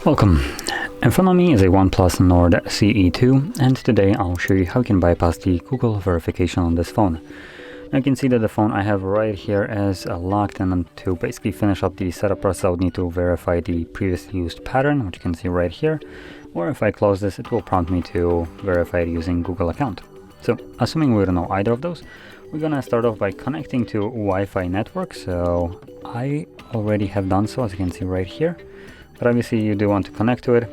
Welcome. In front of me is a OnePlus Nord CE2, and today I'll show you how you can bypass the Google verification on this phone. Now you can see that the phone I have right here is locked, and to basically finish up the setup process I would need to verify the previously used pattern, which you can see right here, or if I close this it will prompt me to verify it using Google account. So assuming we don't know either of those, we're gonna start off by connecting to Wi-Fi network. So I already have done so, as you can see right here. But obviously you do want to connect to it.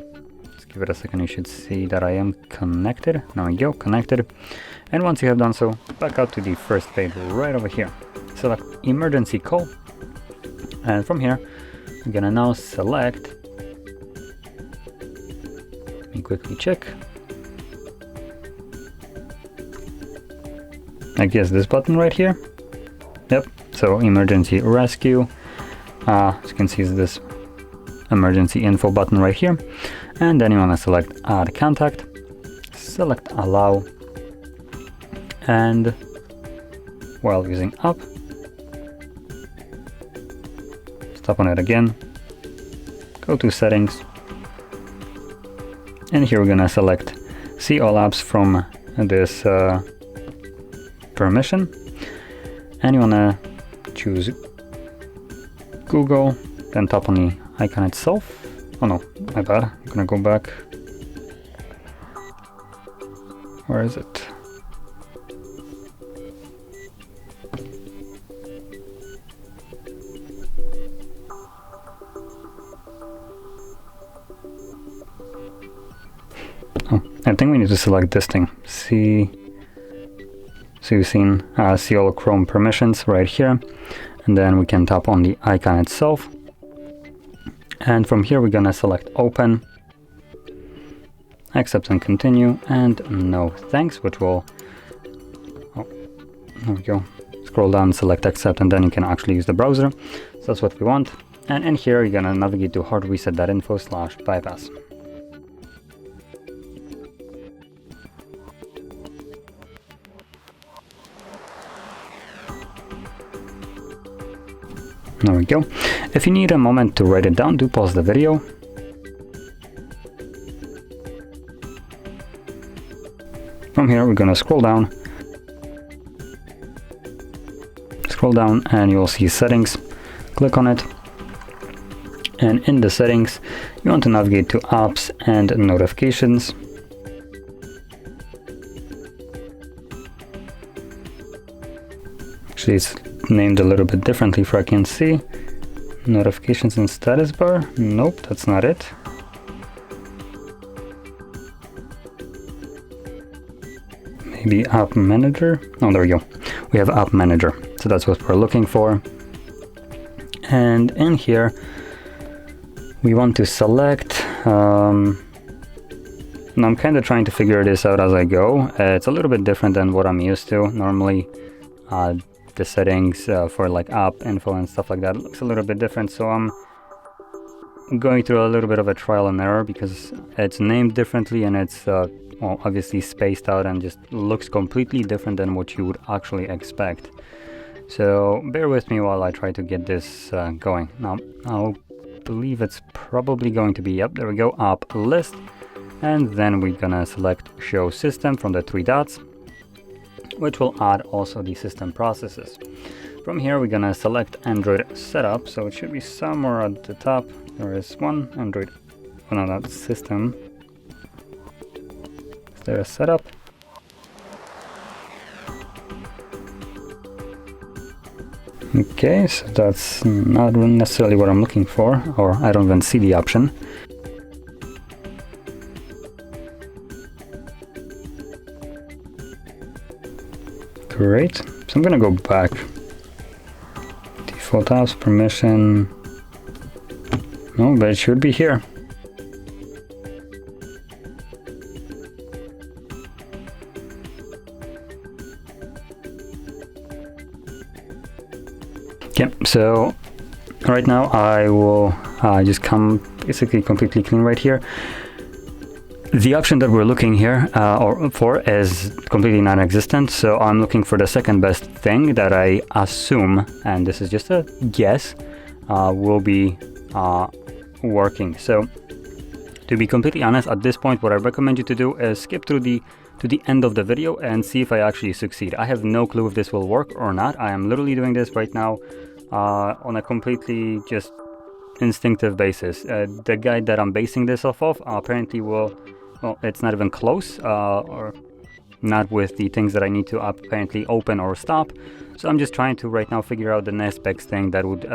Just give it a second, you should see that I am connected. Now we go, connected. And once you have done so, back out to the first page right over here. Select emergency call. And from here, I'm gonna now select, let me quickly check. I guess this button right here. Yep, so emergency rescue. As you can see, is this emergency info button right here, and then you want to select add contact, select allow, and while using up, stop on it again, go to settings, and here we're gonna select see all apps from this permission, and you want to choose Google, then tap on the icon itself. Oh no, my bad. I'm gonna go back. Where is it? Oh, I think we need to select this thing. See, so you've seen see all Chrome permissions right here, and then we can tap on the icon itself. And from here we're gonna select open, accept and continue, and no thanks, which will, oh, there we go, scroll down, select accept, and then you can actually use the browser. So that's what we want. And in here you're gonna navigate to HardReset.Info/bypass. There we go. If you need a moment to write it down, do pause the video. From here, we're gonna scroll down, and you'll see settings. Click on it, and in the settings, you want to navigate to apps and notifications. Actually, it's named a little bit differently for I can see. Notifications and status bar. Nope, that's not it. Maybe app manager. Oh, there we go. We have app manager. So that's what we're looking for. And in here, we want to select. Now I'm kind of trying to figure this out as I go. It's a little bit different than what I'm used to. Normally, the settings for like app info and stuff like that looks a little bit different, so I'm going through a little bit of a trial and error because it's named differently, and it's well, obviously spaced out and just looks completely different than what you would actually expect. So bear with me while I try to get this going. Now I'll believe it's probably going to be, yep, there we go, app list, and then we're gonna select show system from the three dots, which will add also the system processes. From here we're gonna select Android setup, so it should be somewhere at the top. There is one Android, oh no, that's system. Is there a setup? Okay, so that's not necessarily what I'm looking for, or I don't even see the option. Great, so I'm gonna go back. Default apps, permission. No, but it should be here. Okay, so right now I will just come basically completely clean right here. the option that we're looking here for is completely non-existent, so I'm looking for the second best thing that I assume, and this is just a guess, will be working. So to be completely honest, at this point what I recommend you to do is skip through to the end of the video and see if I actually succeed. I have no clue if this will work or not. I am literally doing this right now on a completely just instinctive basis. The guide that I'm basing this off of apparently will, well, it's not even close, or not with the things that I need to apparently open or stop. So I'm just trying to right now figure out the next best thing that would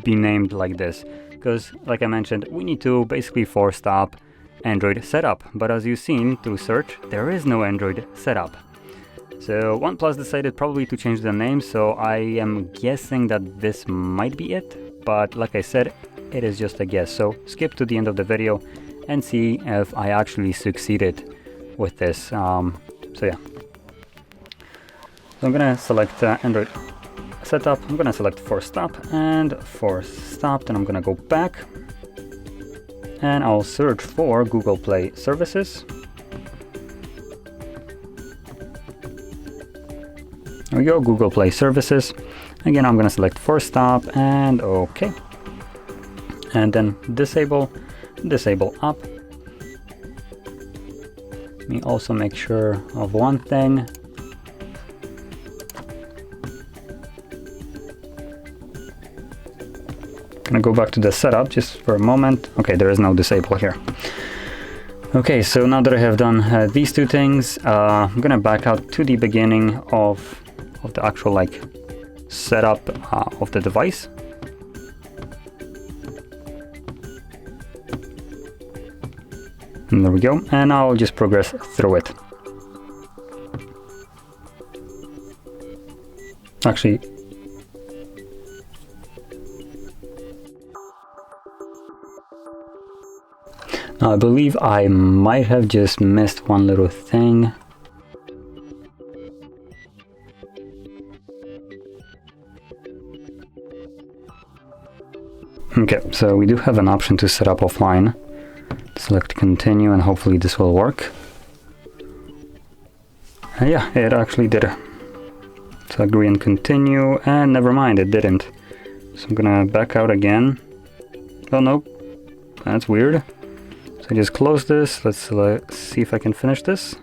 be named like this, because like I mentioned, we need to basically force stop Android setup, but as you've seen through search, there is no Android setup. So OnePlus decided probably to change the name, so I am guessing that this might be it, but like I said, it is just a guess. So skip to the end of the video and see if I actually succeeded with this. So yeah, so I'm gonna select Android setup, I'm gonna select force stop and force stop, then I'm gonna go back and I'll search for Google Play services. There we go, Google Play services. Again, I'm gonna select force stop and okay, and then disable up. Let me also make sure of one thing. Gonna go back to the setup just for a moment. Okay, there is no disable here. Okay, so now that I have done these two things, I'm gonna back out to the beginning of the actual like setup of the device. And there we go, and I'll just progress through it. Actually, I believe I might have just missed one little thing. Okay, so we do have an option to set up offline. Select continue and hopefully this will work. Yeah, it actually did. So agree and continue, and never mind, it didn't. So I'm gonna back out again. Oh no, that's weird. So I just close this. Let's see if I can finish this.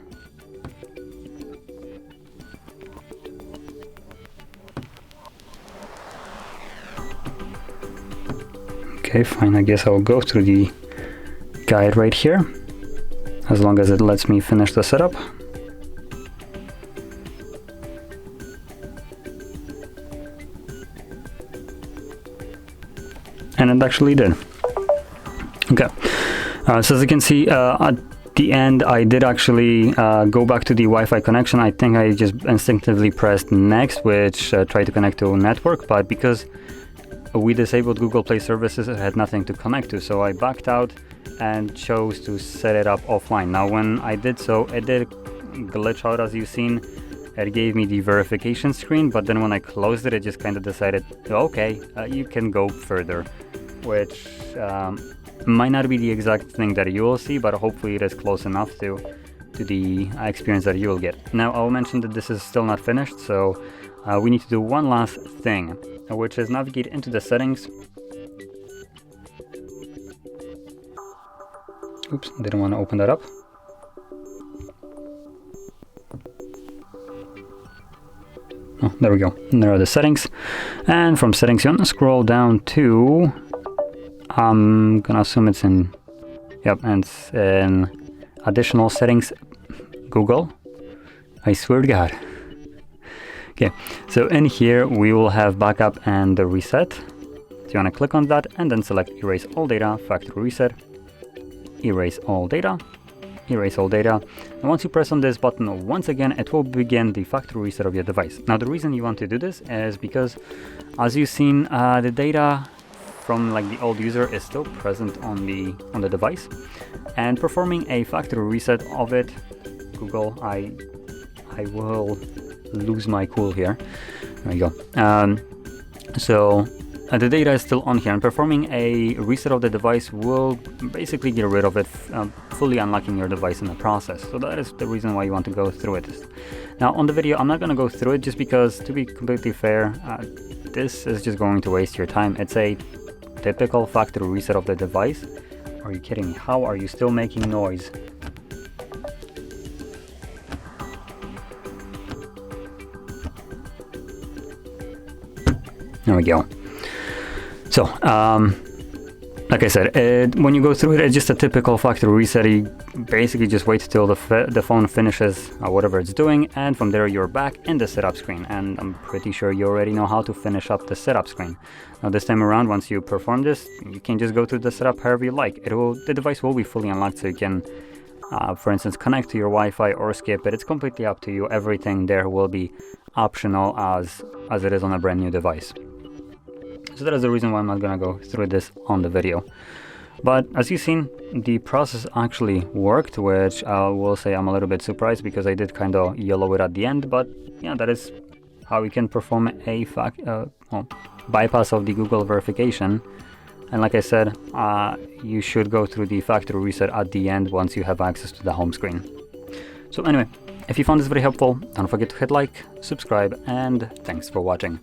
Okay, fine, I guess I'll go through the guide right here, as long as it lets me finish the setup. And it actually did. Okay, so as you can see, at the end I did actually go back to the Wi-Fi connection. I think I just instinctively pressed next, which tried to connect to a network, but because we disabled Google Play services, it had nothing to connect to, so I backed out and chose to set it up offline. Now when I did so, it did glitch out, as you've seen. It gave me the verification screen, but then when I closed it, it just kind of decided, okay, you can go further, which might not be the exact thing that you will see, but hopefully it is close enough to the experience that you will get. Now I'll mention that this is still not finished, so we need to do one last thing, which is navigate into the settings. Oops, didn't want to open that up. Oh, there we go. And there are the settings. And from settings, you want to scroll down to, I'm gonna assume it's in, yep, and it's in additional settings, Google. I swear to God. Okay, so in here we will have backup and the reset. So you want to click on that and then select erase all data, factory reset, erase all data, erase all data. And once you press on this button once again, it will begin the factory reset of your device. Now the reason you want to do this is because, as you've seen, the data from like the old user is still present on the device, and performing a factory reset of it, Google, I will lose my cool here. There we go. So the data is still on here, and performing a reset of the device will basically get rid of it, fully unlocking your device in the process. So that is the reason why you want to go through it. Now on the video, I'm not going to go through it just because, to be completely fair, this is just going to waste your time. It's a typical factory reset of the device. Are you kidding me? How are you still making noise? There we go. So, like I said, when you go through it, it's just a typical factory reset. You basically just wait till the phone finishes whatever it's doing, and from there you're back in the setup screen. And I'm pretty sure you already know how to finish up the setup screen. Now this time around, once you perform this, you can just go through the setup however you like. The device will be fully unlocked, so you can, for instance, connect to your Wi-Fi or skip it. It's completely up to you. Everything there will be optional as it is on a brand new device. So that is the reason why I'm not gonna go through this on the video. But as you've seen, the process actually worked, which I will say I'm a little bit surprised because I did kind of yellow it at the end. But yeah, that is how we can perform a bypass of the Google verification. And like I said, you should go through the factory reset at the end once you have access to the home screen. So anyway, if you found this very helpful, don't forget to hit like, subscribe, and thanks for watching.